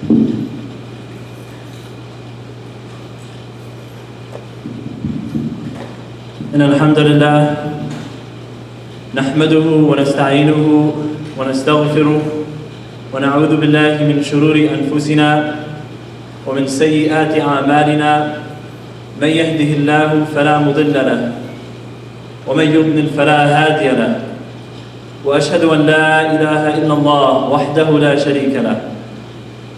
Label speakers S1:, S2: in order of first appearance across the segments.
S1: إن الحمد لله نحمده ونستعينه ونستغفره ونعوذ بالله من شرور أنفسنا ومن سيئات أعمالنا من يهده الله فلا مضل له ومن يضلل فلا هادي له وأشهد أن لا إله إلا الله وحده لا شريك له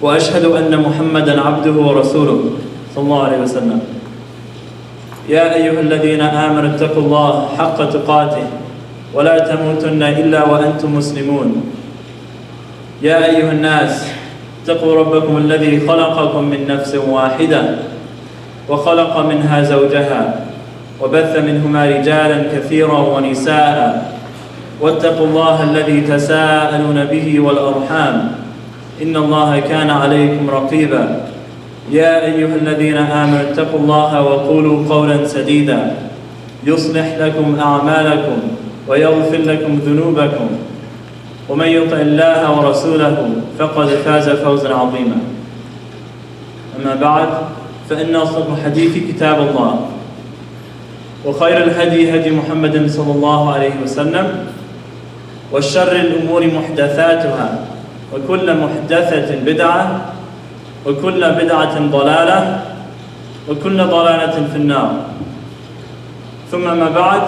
S1: وأشهد أن محمدا عبده ورسوله صلى الله عليه وسلم يا أيها الذين آمنوا اتقوا الله حق تقاته ولا تموتن إلا وأنتم مسلمون يا أيها الناس اتقوا ربكم الذي خلقكم من نفس واحدة وخلق منها زوجها وبث منهما رجالا كثيرا ونساء واتقوا الله الذي تساءلون به والأرحام إن الله كان عليكم رقيبا يا أيها الذين آمنوا اتقوا الله وقولوا قولا سديدا يصلح لكم أعمالكم ويغفر لكم ذنوبكم ومن يطع الله ورسوله فقد فاز فوزا عظيما أما بعد فإن أصدق الحديث كتاب الله وخير الهدي هدي محمد صلى الله عليه وسلم وشر الأمور محدثاتها وكل محدثة بدعة وكل بدعة ضلالة وكل ضلالة في النار ثم ما بعد.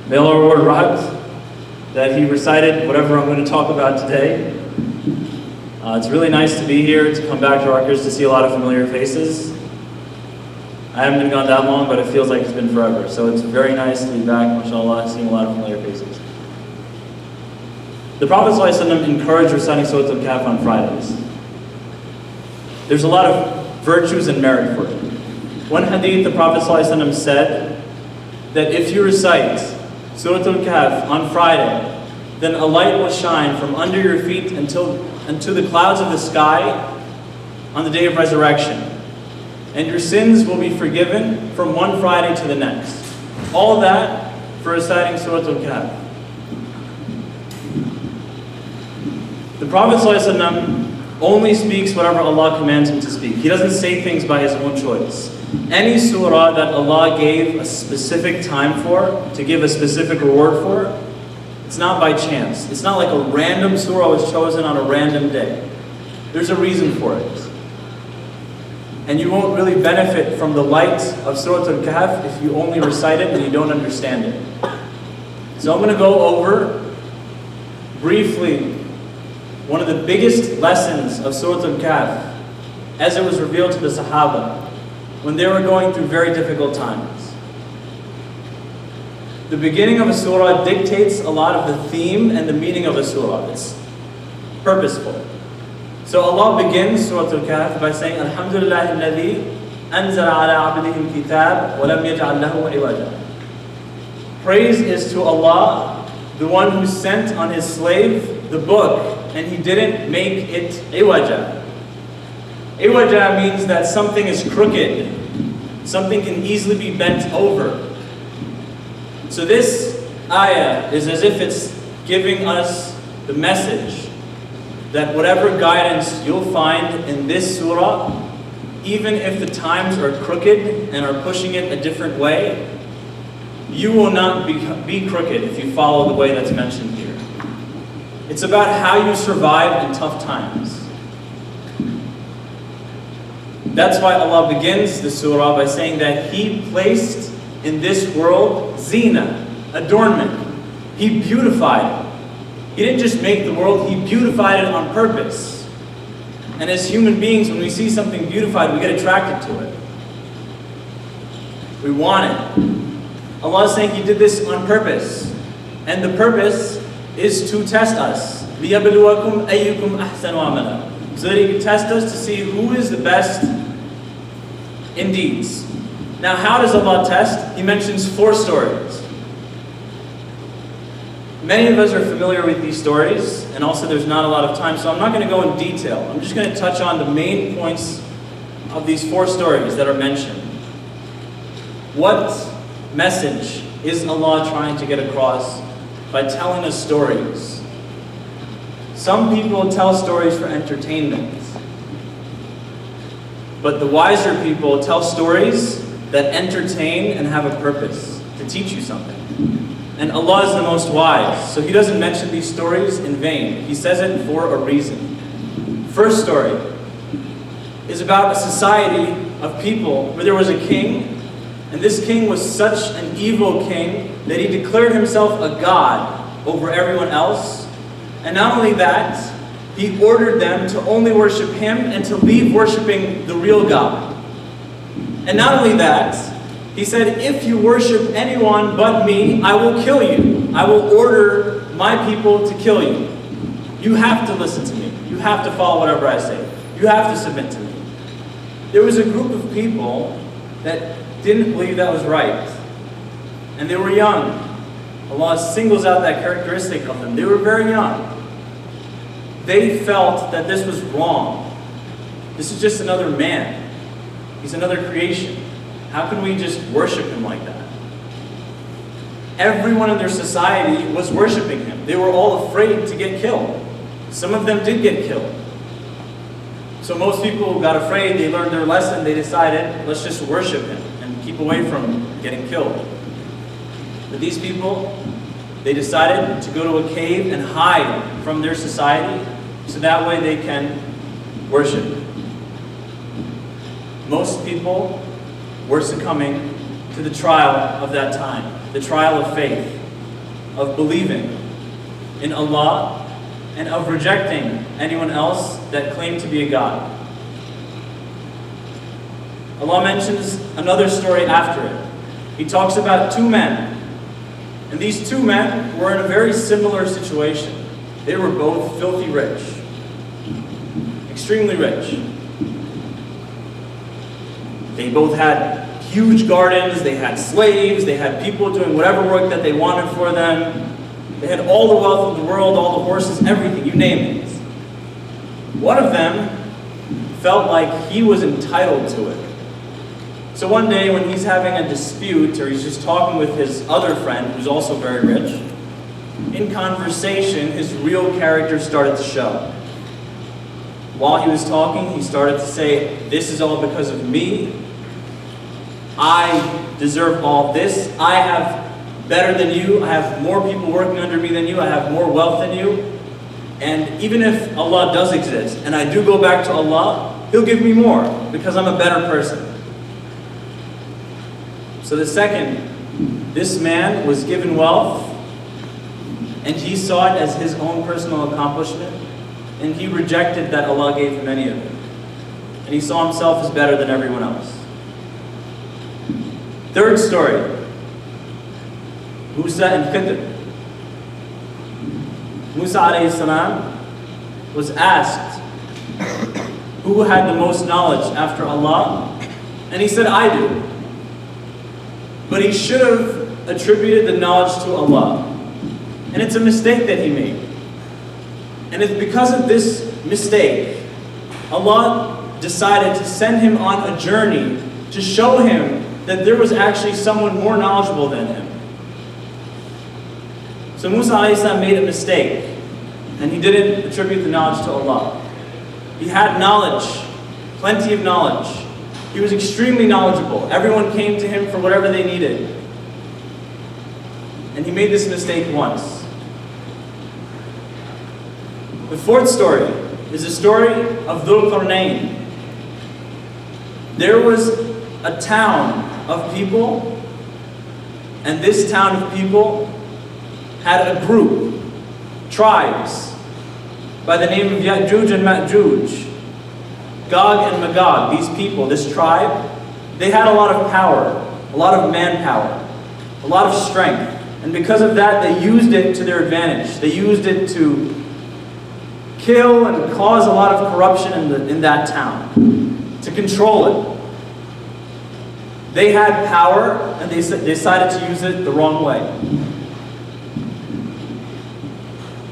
S1: May our Lord grant that he recited whatever I'm going to talk about today. It's really nice to be here, to come back to Rutgers, to see a lot of familiar faces. I haven't been gone that long, but it feels like it's been forever. So it's very nice to be back, mashallah, seeing a lot of familiar faces. The Prophet ﷺ encouraged reciting Surah Al-Kahf on Fridays. There's a lot of virtues and merit for it. One hadith, the Prophet ﷺ said that if you recite Surah Al-Kahf on Friday, then a light will shine from under your feet unto the clouds of the sky on the day of resurrection. And your sins will be forgiven from one Friday to the next. All that for reciting Surah Al-Kahf. The Prophet ﷺ only speaks whatever Allah commands him to speak. He doesn't say things by his own choice. Any surah that Allah gave a specific time for, to give a specific reward for, it's not by chance. It's not like a random surah was chosen on a random day. There's a reason for it. And you won't really benefit from the light of Surah Al-Kahf if you only recite it and you don't understand it. So I'm going to go over briefly one of the biggest lessons of Surah Al-Kahf as it was revealed to the Sahaba when they were going through very difficult times. The beginning of a surah dictates a lot of the theme and the meaning of a surah. It's purposeful. So Allah begins Surah Al-Kahf by saying, Alhamdulillah alladhi anzala ala abdihi al-kitab wa lam yaj'al lahu iwaja. Praise is to Allah, the one who sent on his slave the book, and he didn't make it iwaja. Iwaja means that something is crooked. Something can easily be bent over. So this ayah is as if it's giving us the message that whatever guidance you'll find in this surah, even if the times are crooked and are pushing it a different way, you will not be crooked if you follow the way that's mentioned here. It's about how you survive in tough times. That's why Allah begins the surah by saying that He placed in this world zina, adornment. He beautified it. He didn't just make the world, He beautified it on purpose. And as human beings, when we see something beautified, we get attracted to it. We want it. Allah is saying He did this on purpose. And the purpose is to test us. لِيَبْلُوَكُمْ أَيُّكُمْ أَحْسَنُ عَمَلًا. So that He can test us to see who is the best in deeds. Now, how does Allah test? He mentions 4 stories. Many of us are familiar with these stories, and also there's not a lot of time, so I'm not going to go in detail. I'm just going to touch on the main points of these 4 stories that are mentioned. What message is Allah trying to get across by telling us stories? Some people tell stories for entertainment, but the wiser people tell stories that entertain and have a purpose, to teach you something. And Allah is the most wise, so He doesn't mention these stories in vain. He says it for a reason. First story is about a society of people where there was a king, and this king was such an evil king that he declared himself a god over everyone else. And not only that, he ordered them to only worship him and to leave worshiping the real God. And not only that, he said, if you worship anyone but me, I will kill you. I will order my people to kill you. You have to listen to me. You have to follow whatever I say. You have to submit to me. There was a group of people that didn't believe that was right. And they were young. Allah singles out that characteristic of them. They were very young. They felt that this was wrong. This is just another man. He's another creation. How can we just worship him like that? Everyone in their society was worshiping him. They were all afraid to get killed. Some of them did get killed. So most people got afraid, they learned their lesson, they decided, let's just worship him and keep away from getting killed. But these people, they decided to go to a cave and hide from their society so that way they can worship. Most people were succumbing to the trial of that time, the trial of faith, of believing in Allah, and of rejecting anyone else that claimed to be a god. Allah mentions another story after it. He talks about two men. And these two men were in a very similar situation. They were both filthy rich. Extremely rich. They both had huge gardens, they had slaves, they had people doing whatever work that they wanted for them. They had all the wealth of the world, all the horses, everything, you name it. One of them felt like he was entitled to it. So one day when he's having a dispute, or he's just talking with his other friend, who's also very rich, in conversation, his real character started to show. While he was talking, he started to say, this is all because of me. I deserve all this. I have better than you. I have more people working under me than you. I have more wealth than you. And even if Allah does exist, and I do go back to Allah, He'll give me more, because I'm a better person. So the second, this man was given wealth, and he saw it as his own personal accomplishment, and he rejected that Allah gave him any of it. And he saw himself as better than everyone else. Third story, Musa and Khidr. Musa alayhi salam was asked who had the most knowledge after Allah, and he said, I do. But he should have attributed the knowledge to Allah. And it's a mistake that he made. And it's because of this mistake, Allah decided to send him on a journey to show him that there was actually someone more knowledgeable than him. So Musa alayhi salam made a mistake, and he didn't attribute the knowledge to Allah. He had knowledge, plenty of knowledge. He was extremely knowledgeable. Everyone came to him for whatever they needed. And he made this mistake once. The fourth story is the story of Dhul Qarnayn. There was a town of people, and this town of people had a group, tribes, by the name of Ya'juj and Ma'juj. Gog and Magog, these people, this tribe, they had a lot of power, a lot of manpower, a lot of strength. And because of that, they used it to their advantage. They used it to kill and cause a lot of corruption in that town, to control it. They had power, and they decided to use it the wrong way.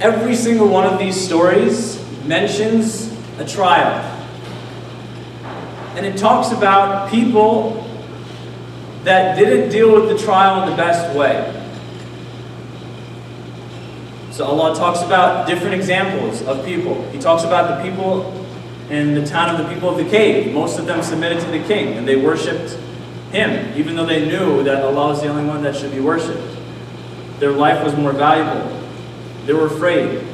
S1: Every single one of these stories mentions a trial. And it talks about people that didn't deal with the trial in the best way. So Allah talks about different examples of people. He talks about the people in the town of the people of the cave. Most of them submitted to the king, and they worshipped him, even though they knew that Allah is the only one that should be worshipped. Their life was more valuable. They were afraid.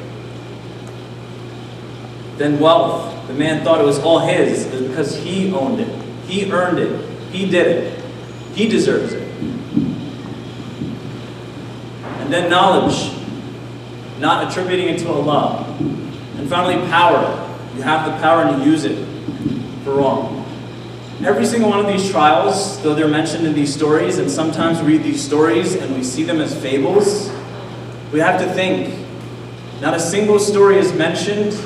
S1: Then wealth. The man thought it was all his. It was because he owned it. He earned it. He did it. He deserves it. And then knowledge. Not attributing it to Allah. And finally, power. You have the power and you use it for wrong. Every single one of these trials, though they're mentioned in these stories, and sometimes we read these stories and we see them as fables, we have to think, not a single story is mentioned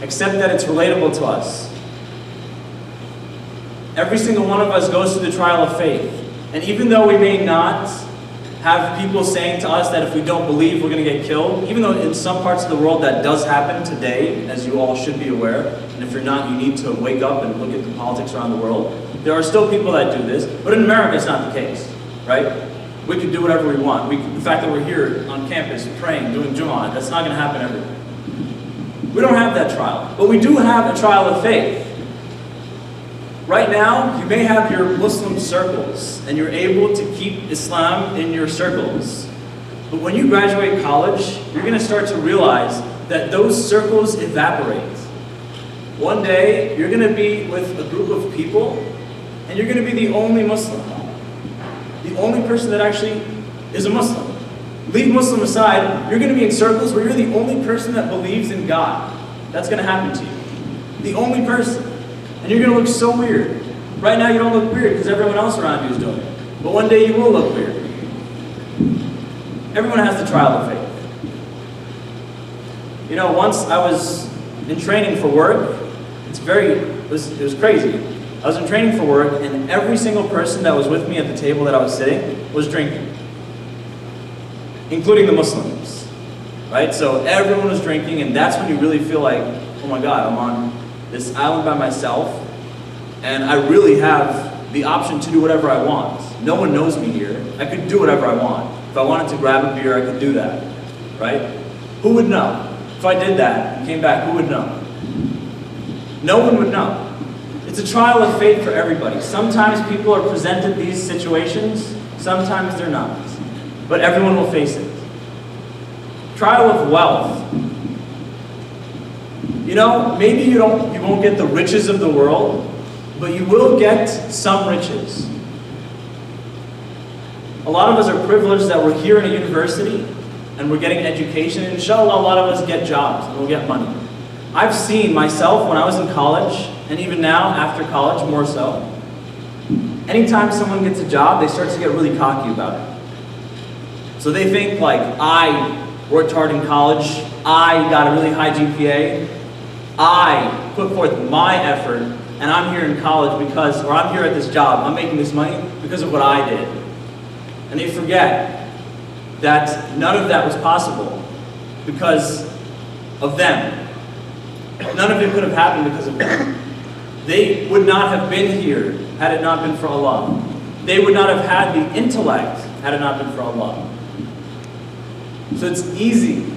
S1: except that it's relatable to us. Every single one of us goes through the trial of faith. And even though we may not have people saying to us that if we don't believe we're going to get killed, even though in some parts of the world that does happen today, as you all should be aware, and if you're not, you need to wake up and look at the politics around the world. There are still people that do this, but in America it's not the case, right? We can do whatever we want. The fact that we're here on campus praying, doing Jumu'ah, that's not going to happen everywhere. We don't have that trial, but we do have a trial of faith. Right now, you may have your Muslim circles, and you're able to keep Islam in your circles. But when you graduate college, you're going to start to realize that those circles evaporate. One day, you're going to be with a group of people, and you're going to be the only Muslim. The only person that actually is a Muslim. Leave Muslim aside, you're going to be in circles where you're the only person that believes in God. That's going to happen to you. The only person. And you're going to look so weird. Right now you don't look weird because everyone else around you is doing it. But one day you will look weird. Everyone has the trial of faith. You know, once I was in training for work, it was crazy. I was in training for work and every single person that was with me at the table that I was sitting was drinking. Including the Muslims. Right? So everyone was drinking and that's when you really feel like, oh my God, I'm on this island by myself, and I really have the option to do whatever I want. No one knows me here. I could do whatever I want. If I wanted to grab a beer, I could do that, right? Who would know? If I did that and came back, who would know? No one would know. It's a trial of faith for everybody. Sometimes people are presented these situations, sometimes they're not. But everyone will face it. Trial of wealth. You know, maybe you won't get the riches of the world, but you will get some riches. A lot of us are privileged that we're here in a university and we're getting education. And inshallah, a lot of us get jobs and we'll get money. I've seen myself when I was in college, and even now after college more so, anytime someone gets a job, they start to get really cocky about it. So they think like, I worked hard in college, I got a really high GPA, I put forth my effort, and I'm here in college because, or I'm here at this job, I'm making this money because of what I did. And they forget that none of that was possible because of them. None of it could have happened because of them. They would not have been here had it not been for Allah. They would not have had the intellect had it not been for Allah. So it's easy,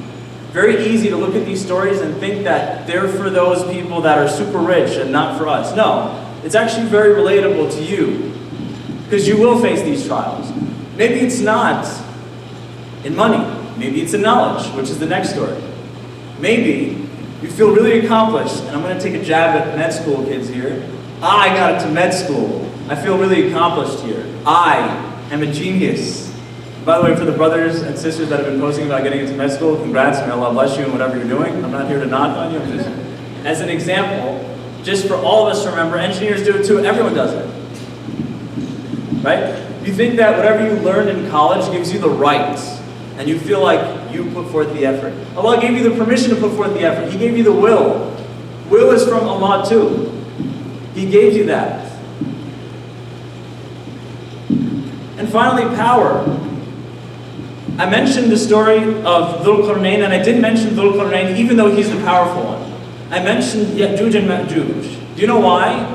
S1: very easy to look at these stories and think that they're for those people that are super rich and not for us. No, it's actually very relatable to you because you will face these trials. Maybe it's not in money. Maybe it's in knowledge, which is the next story. Maybe you feel really accomplished, and I'm going to take a jab at med school kids here. I got into med school. I feel really accomplished here. I am a genius. By the way, for the brothers and sisters that have been posting about getting into med school, congrats, may Allah bless you in whatever you're doing. I'm not here to knock on you. I'm just, as an example, just for all of us to remember, engineers do it too, everyone does it. Right? You think that whatever you learned in college gives you the right, and you feel like you put forth the effort. Allah gave you the permission to put forth the effort. He gave you the will. Will is from Allah too. He gave you that. And finally, power. I mentioned the story of Dhul Qarnayn, and I did mention Dhul Qarnayn even though he's the powerful one. I mentioned Ya'juj and Ma'juj. Do you know why?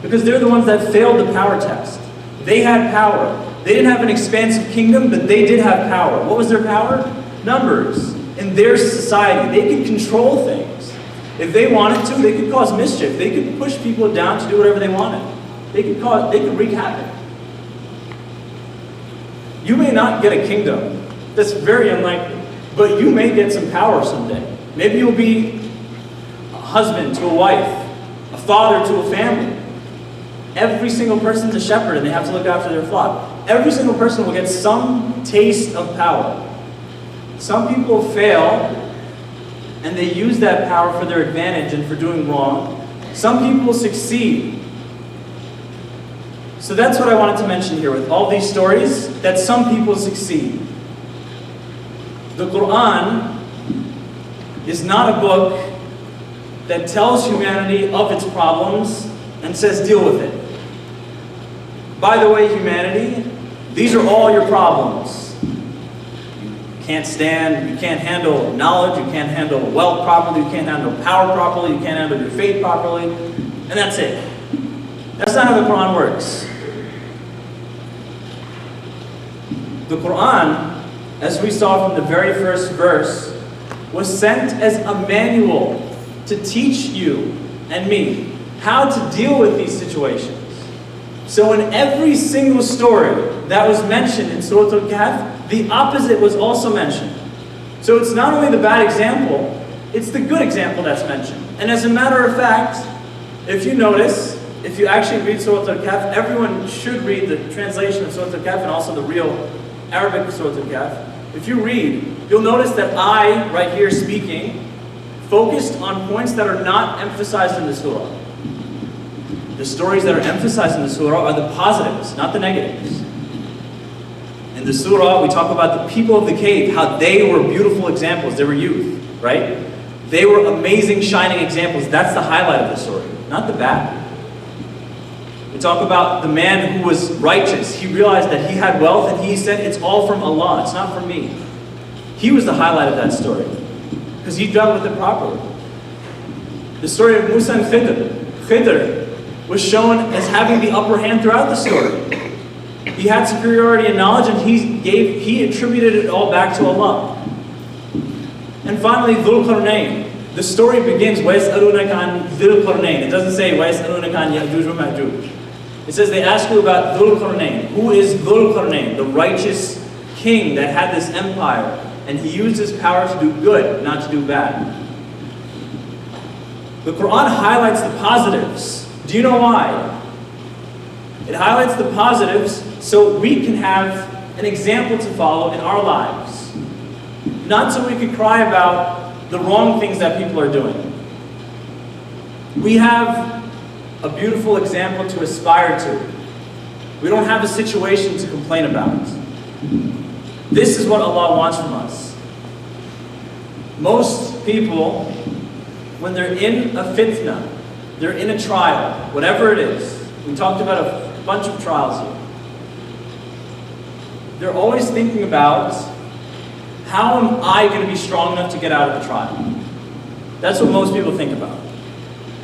S1: Because they're the ones that failed the power test. They had power. They didn't have an expansive kingdom, but they did have power. What was their power? Numbers. in their society. They could control things. If they wanted to, they could cause mischief. They could push people down to do whatever they wanted. They could wreak havoc. You may not get a kingdom. That's very unlikely. But you may get some power someday. Maybe you'll be a husband to a wife, a father to a family. Every single person's a shepherd and they have to look after their flock. Every single person will get some taste of power. Some people fail and they use that power for their advantage and for doing wrong. Some people succeed. So that's what I wanted to mention here with all these stories, that some people succeed. The Quran is not a book that tells humanity of its problems and says deal with it. By the way, humanity, these are all your problems. You can't stand, you can't handle knowledge, you can't handle wealth properly, you can't handle power properly, you can't handle your faith properly, and that's it. That's not how the Quran works. The Quran, as we saw from the very first verse, was sent as a manual to teach you and me how to deal with these situations. So in every single story that was mentioned in Surah Al-Kahf, the opposite was also mentioned. So it's not only the bad example, it's the good example that's mentioned. And as a matter of fact, if you notice, if you actually read Surah Al-Kahf, everyone should read the translation of Surah Al-Kahf and also the real Arabic Surah Al-Kahf. If you read, you'll notice that I, right here speaking, focused on points that are not emphasized in the surah. The stories that are emphasized in the surah are the positives, not the negatives. In the surah, we talk about the people of the cave, how they were beautiful examples. They were youth, right? They were amazing, shining examples. That's the highlight of the story, not the bad. We talk about the man who was righteous. He realized that he had wealth and he said, it's all from Allah, it's not from me. He was the highlight of that story because he dealt with it properly. The story of Musa and Khidr was shown as having the upper hand throughout the story. He had superiority in knowledge and he attributed it all back to Allah. And finally, Dhul Qarnayn. The story begins, وَيَسْأَلُونَكَ عَنْ ذِي الْقَرْنَيْنِ. It doesn't say, وَيَسْأَلُونَكَ عَنْ يَأْجُوجَ وَمَأْجُوجَ. It says they ask you about Dhul Qarnayn. Who is Dhul Qarnayn? The righteous king that had this empire. And he used his power to do good, not to do bad. The Quran highlights the positives. Do you know why? It highlights the positives so we can have an example to follow in our lives. Not so we can cry about the wrong things that people are doing. We have a beautiful example to aspire to. We don't have a situation to complain about. This is what Allah wants from us. Most people, when they're in a fitna, they're in a trial, whatever it is. We talked about a bunch of trials here. They're always thinking about, how am I going to be strong enough to get out of the trial? That's what most people think about.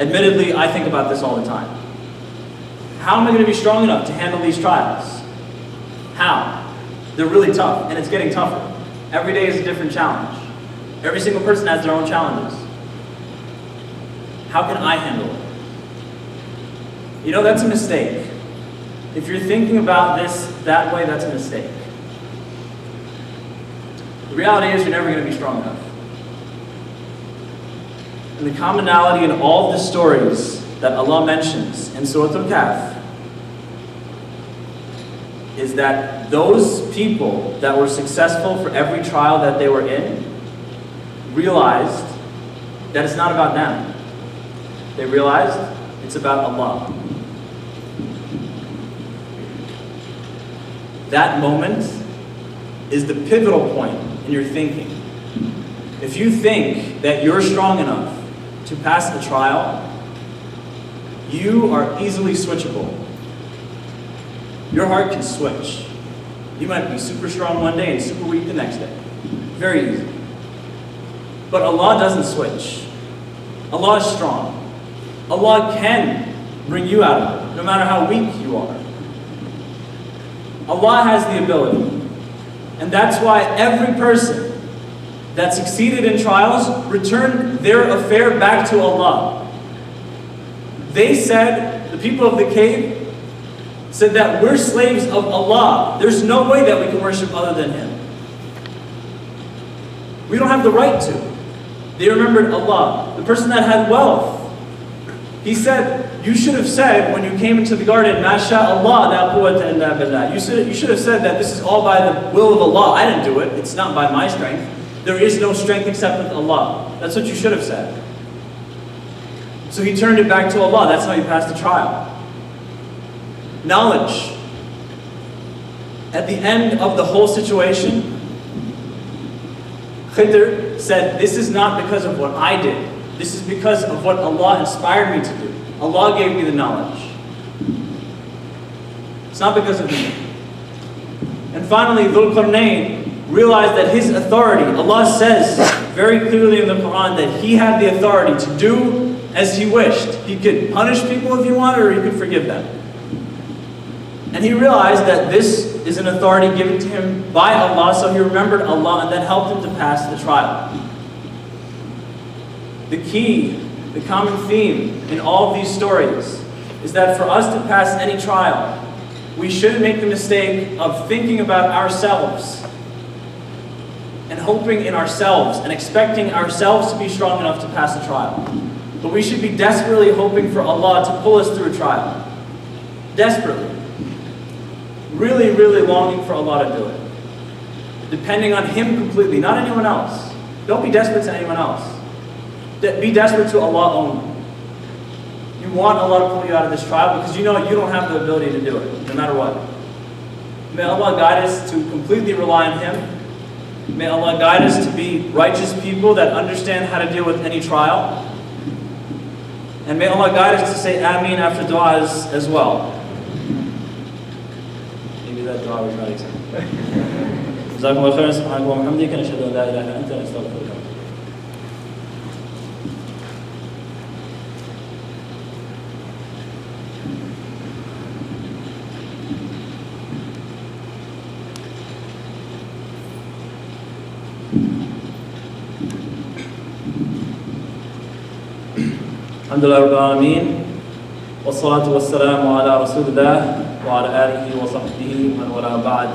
S1: Admittedly, I think about this all the time. How am I going to be strong enough to handle these trials? How? They're really tough, and it's getting tougher. Every day is a different challenge. Every single person has their own challenges. How can I handle it? You know, that's a mistake. If you're thinking about this that way, that's a mistake. The reality is you're never going to be strong enough. And the commonality in all of the stories that Allah mentions in Surah Al-Kahf is that those people that were successful for every trial that they were in realized that it's not about them. They realized it's about Allah. That moment is the pivotal point in your thinking. If you think that you're strong enough to pass the trial, you are easily switchable. Your heart can switch. You might be super strong one day and super weak the next day. Very easy. But Allah doesn't switch. Allah is strong. Allah can bring you out of it, no matter how weak you are. Allah has the ability. And that's why every person that succeeded in trials returned their affair back to Allah. They said, the people of the cave said that we're slaves of Allah. There's no way that we can worship other than Him. We don't have the right to. They remembered Allah. The person that had wealth, he said, you should have said when you came into the garden, Masha Allah, la quwwata illa billah. You should have said that this is all by the will of Allah. I didn't do it. It's not by my strength. There is no strength except with Allah. That's what you should have said. So he turned it back to Allah. That's how he passed the trial. Knowledge. At the end of the whole situation, Khidr said, this is not because of what I did. This is because of what Allah inspired me to do. Allah gave me the knowledge. It's not because of me. And finally, Dhul Qarnayn realized that his authority, Allah says very clearly in the Quran that he had the authority to do as he wished. He could punish people if he wanted, or he could forgive them. And he realized that this is an authority given to him by Allah, so he remembered Allah, and that helped him to pass the trial. The key, the common theme in all of these stories is that for us to pass any trial, we shouldn't make the mistake of thinking about ourselves and hoping in ourselves and expecting ourselves to be strong enough to pass the trial. But we should be desperately hoping for Allah to pull us through a trial. Desperately. Really, really longing for Allah to do it. Depending on Him completely, not anyone else. Don't be desperate to anyone else. Be desperate to Allah only. You want Allah to pull you out of this trial because you know you don't have the ability to do it, no matter what. May Allah guide us to completely rely on Him. May Allah guide us to be righteous people that understand how to deal with any trial. And may Allah guide us to say Ameen after du'as as well. Maybe that dua was not exact. Jazakumullah khairan, subhanahu wa bihamdika, nashhadu an la ilaha illa anta, nastaghfiruka. Alhamdulillah Rabbil Alameen, wassalatu wassalamu ala Rasulillah wa ala alihi wa sahbihi wa wala ba'd.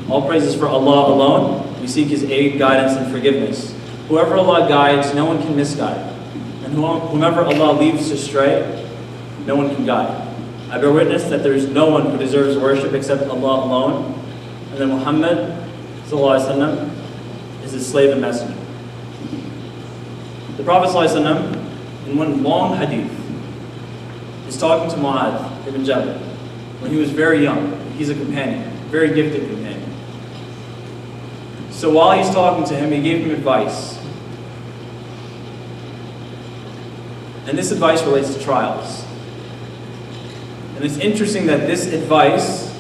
S1: All praises for Allah alone. We seek His aid, guidance, and forgiveness. Whoever Allah guides, no one can misguide. And whomever Allah leaves astray, no one can guide. I bear witness that there is no one who deserves worship except Allah alone, and that Muhammad sallallahu alaihi wasallam is His slave and messenger. The Prophet sallallahu alaihi wasallam, in one long hadith, is talking to Mu'adh ibn Jabal when he was very young. He's a companion, very gifted companion. So while he's talking to him, he gave him advice. And this advice relates to trials. And it's interesting that this advice,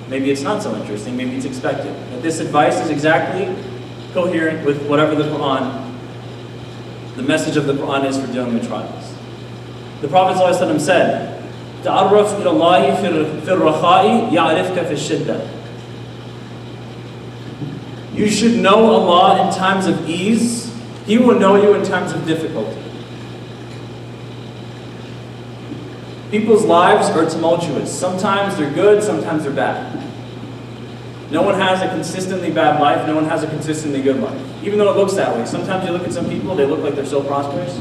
S1: maybe it's not so interesting, maybe it's expected, that this advice is exactly coherent with whatever the message of the Quran is for dealing with trials. The Prophet ﷺ said, "Ta'arraf ila Allahi fil rakha'i ya'rifka fil shiddah." You should know Allah in times of ease. He will know you in times of difficulty. People's lives are tumultuous. Sometimes they're good, sometimes they're bad. No one has a consistently bad life, no one has a consistently good life. Even though it looks that way. Sometimes you look at some people, they look like they're so prosperous.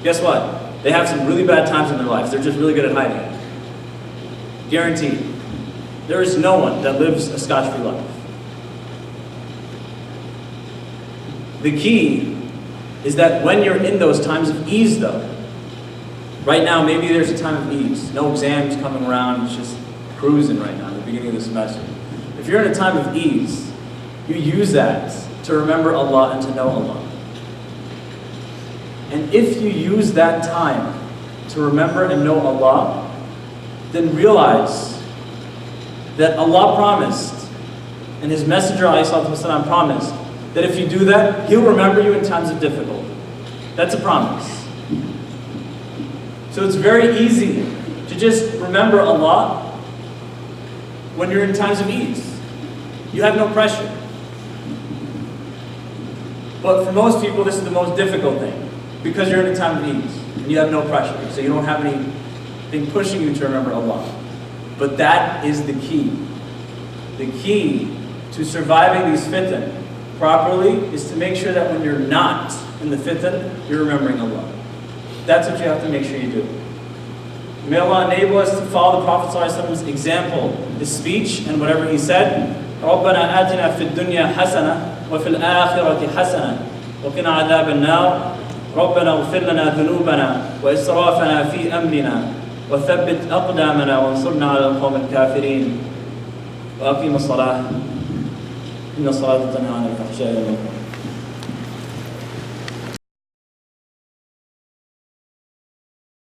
S1: Guess what? They have some really bad times in their lives. They're just really good at hiding it. Guaranteed. There is no one that lives a scotch-free life. The key is that when you're in those times of ease though, right now maybe there's a time of ease. No exams coming around, it's just cruising right now at the beginning of the semester. If you're in a time of ease, you use that to remember Allah and to know Allah. And if you use that time to remember and know Allah, then realize that Allah promised, and His Messenger ﷺ promised, that if you do that, He'll remember you in times of difficulty. That's a promise. So it's very easy to just remember Allah when you're in times of ease. You have no pressure. But for most people, this is the most difficult thing, because you're in a time of ease, and you have no pressure, so you don't have anything pushing you to remember Allah. But that is the key. The key to surviving these fitan properly is to make sure that when you're not in the fitan, you're remembering Allah. That's what you have to make sure you do. May Allah enable us to follow the Prophet ﷺ's example, his speech, and whatever he said. رَبَّنَا آتِنَا فِي الدُّنْيَا حَسَنَةً وَفِي الْآخِرَةِ حَسَنَةً وَقِنَا عَذَابَ النَّارِ رَبَّنَا اغْفِرْ لَنَا ذُنُوبَنَا وَإِسْرَافَنَا فِي أَمْرِنَا وَثَبِّتْ أَقْدَامَنَا وَانصُرْنَا عَلَى الْقَوْمِ الْكَافِرِينَ وَأَقِيمُوا الصَّلَاةَ إِنَّ الصَّلَاةَ تَنْهَى عَنِ الْفَحْشَاءِ وَالْمُنكَرِ